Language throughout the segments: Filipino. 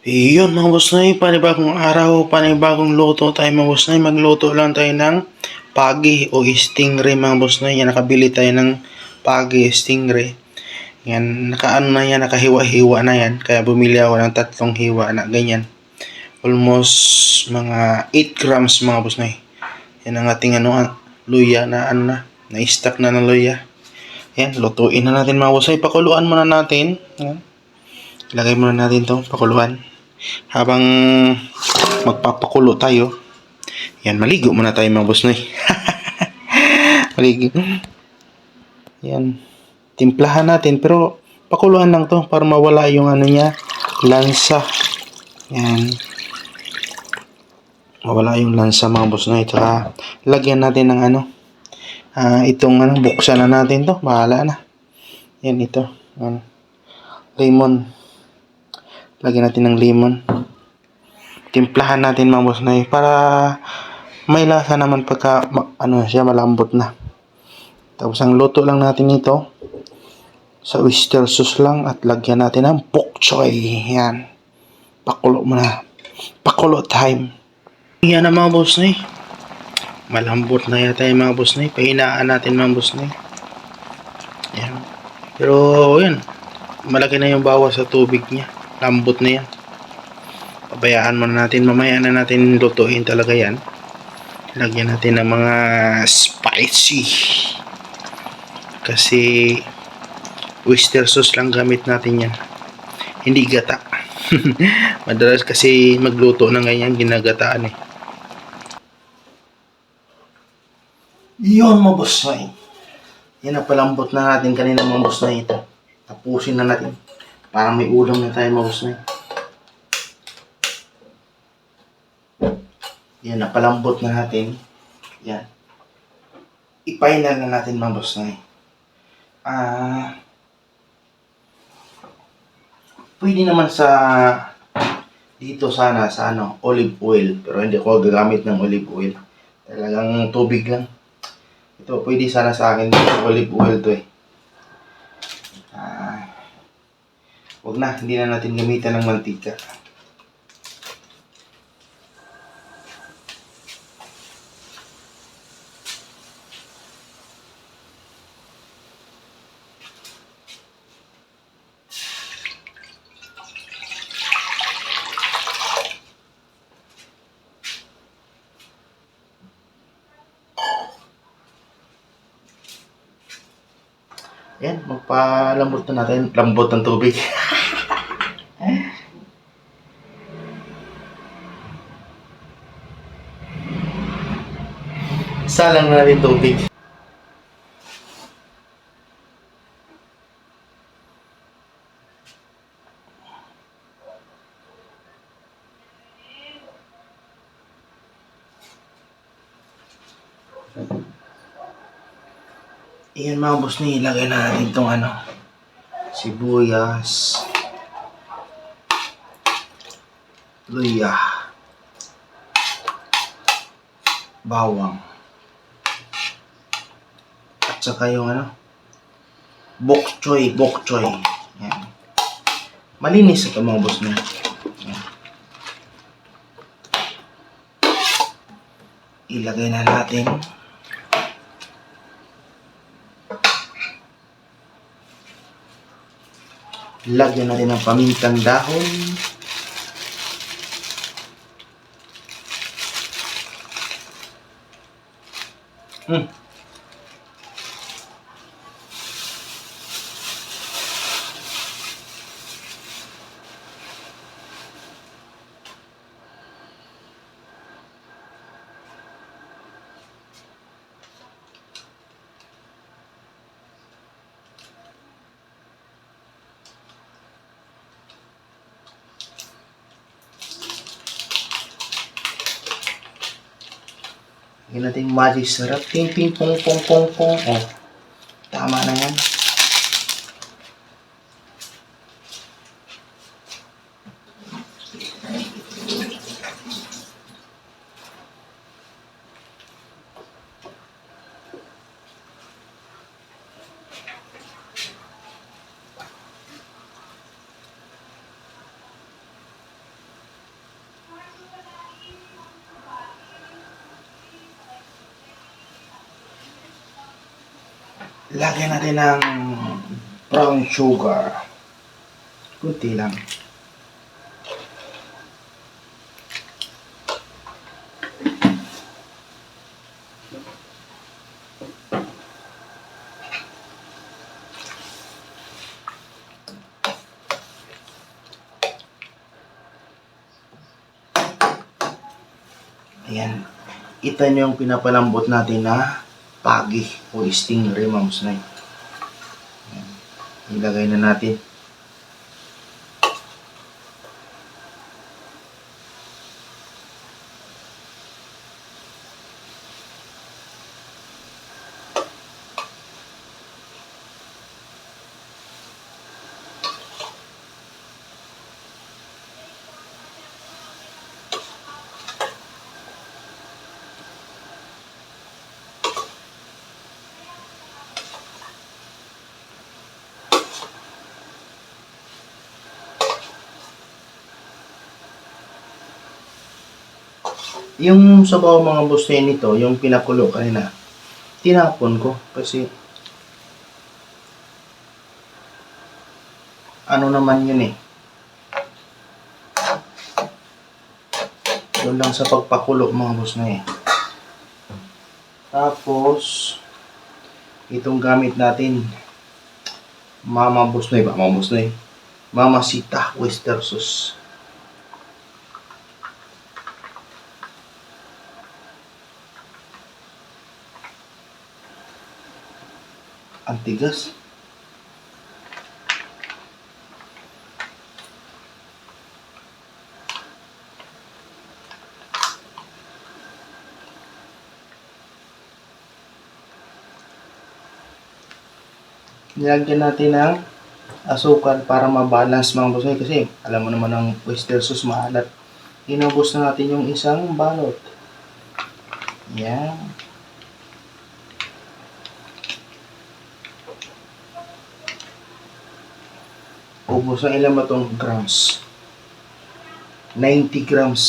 Iyon mga boss Noy, panibagong araw, panibagong luto tayo mga boss Noy. Magluto lang tayo ng pagi o stingray mga boss Noy. Yan, nakabili tayo ng pagi stingray. Yan, nakaano na yan, nakahiwa-hiwa na yan. Kaya bumili ako ng 3 hiwa na ganyan. Almost mga 8 grams mga boss Noy. Yan ang ating luya na na-stack na ng luya. Yan, lutuin na natin mga boss Noy. Pakuluan muna natin. Yan. Ilagay muna natin to pakuluan. Habang magpapakulo tayo, yan, maligo muna tayo mga boss Noy. Maligo. Yan. Timplahan natin pero pakuluan lang to para mawala yung niya, lansa. Yan. Mawala yung lansa mga boss Noy. Tsaka lagyan natin ng itong buksan na natin to. Bahala na. Yan ito. Yan. Lemon. Lagyan natin ng lemon. Timplahan natin mga boss Noy para may lasa naman pagka siya malambot na. Tapos ang luto lang natin ito sa oyster sauce lang at lagyan natin ng bok choy. Yan. Pakulo muna. Pakulo time. Yan na mga boss Noy. Malambot na yata yung mga boss Noy. Pahinaan natin mga boss Noy. Yan. Pero yan. Malaki na yung bawas sa tubig niya. Lambot na yan. Pabayaan muna natin. Mamaya na natin lutuin talaga yan. Lagyan natin ng mga spicy. Kasi oyster sauce lang gamit natin yan. Hindi gata. Madalas kasi magluto ng ganyan ginagataan eh. Yun mga boss Noy. Yan, napalambot na natin kanina mga boss Noy ito. Tapusin na natin. Parang may ulam na tayo mga boss Noy. Yan, napalambot na natin. Yan. I-final na natin mga boss Noy. Pwede naman sa dito sana sa olive oil. Pero hindi ko gagamit ng olive oil. Talagang tubig lang. Ito, pwede sana sa akin dito olive oil to eh. Wag na, hindi na natin gamitan ng mantika. Yan, magpalambot na natin. Lambot ng tubig. Salang na natin tubig. Iyan mga boss Noy, ilagay na natin itong sibuyas, luya, bawang, at saka yung bok choy. Yan. Malinis ito mga boss Noy. Yan. Ilagay na natin. Lagyan natin ng pamintang dahon. Lagyan natin magic sarap. Ting ting pong pong pong pong. Oh, tama na yan. Lagyan natin ng brown sugar. Kunti lang. Ayan. Ito nyo yung pinapalambot natin na pagi o stingray, mga boss Noy. Ayan. Ilagay na natin. Yung sabaw, mga boss Noy, nito, yung pinakulo kanina, tinapon ko kasi ano naman yun eh. Doon lang sa pagpakulo, mga boss Noy. Tapos, itong gamit natin, Mama Boss Noy, Mama Sita Oyster Sauce. Ang tigas. Nilagyan natin ng asukal para mabalance, mga boss Noy, kasi alam mo naman ang oyster sauce maalat. Inubos na natin yung isang balot. Yan. Ubos na ilan ba itong grams? 90 grams.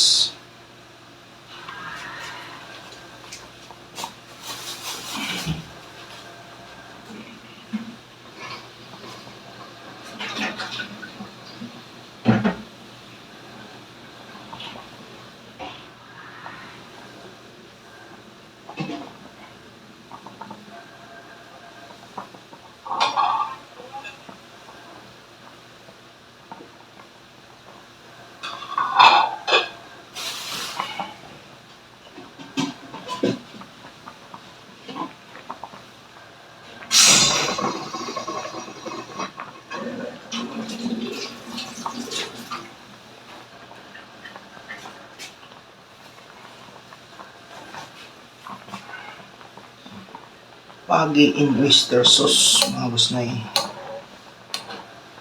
Pagi in oyster sauce, mga boss Noy.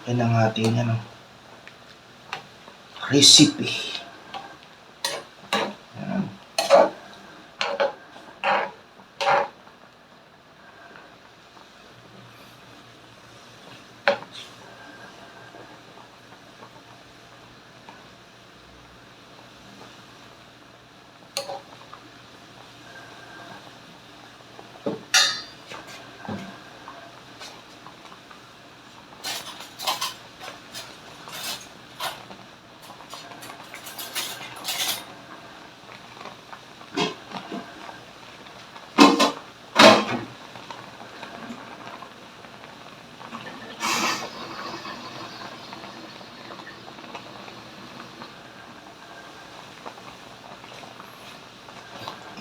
Yan ang ating recipe. Yan.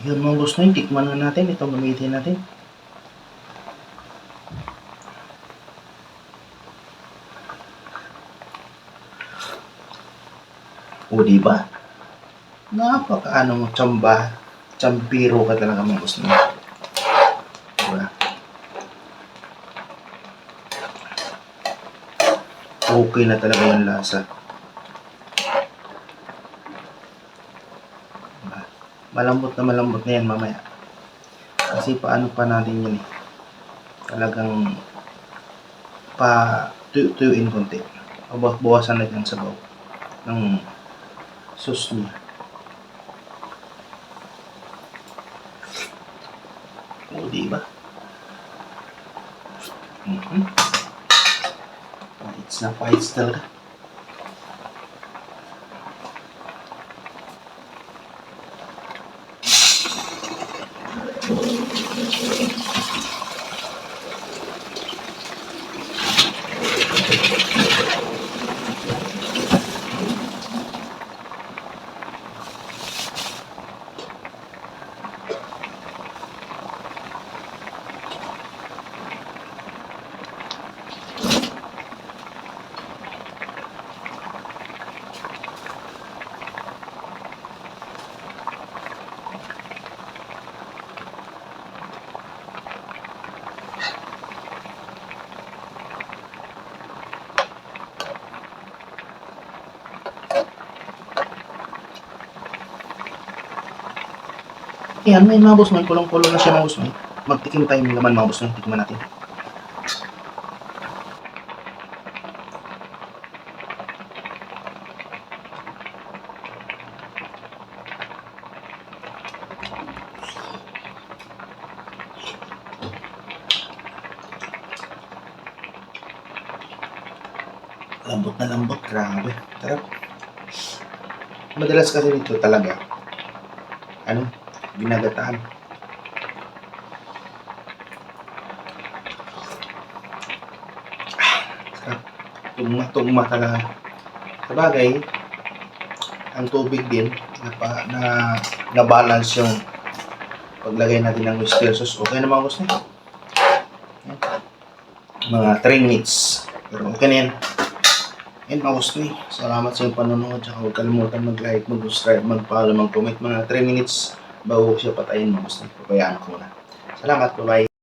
Yun, mga boss Noy, tikman na natin itong gamitin natin. O diba? Napaka tsambiro ka talaga, mga boss Noy. Diba? Okay na talaga yung lasa. Malambot na yan mamaya. Kasi paano pa natin yun eh. Talagang tuyuin konti. Bawasan na yung sabaw ng sauce niya. O diba? Paits na paits talaga. Yan, may mga boss man, kulong-kulong na siya mga boss man. Magtikim tayo ng laman mga boss man, tikman natin. Lambot na lambot, grabe. Tarap. Madalas kasi dito talaga, ginagataan. Sarap. Tugma talaga. Sabagay, ang tubig din, na balance yung paglagay natin ng oyster sauce. Okay naman gusto nyo. Mga 3 minutes. Pero okay na yan. And mga gusto nyo. Salamat sa inyong panonood. Tsaka huwag kalimutan mag-like, mag-subscribe, mag-follow, mag-comment. Mga 3 minutes bago siya patayin mga gusto nyo. Pabayaan ko na. Salamat. Bye-bye.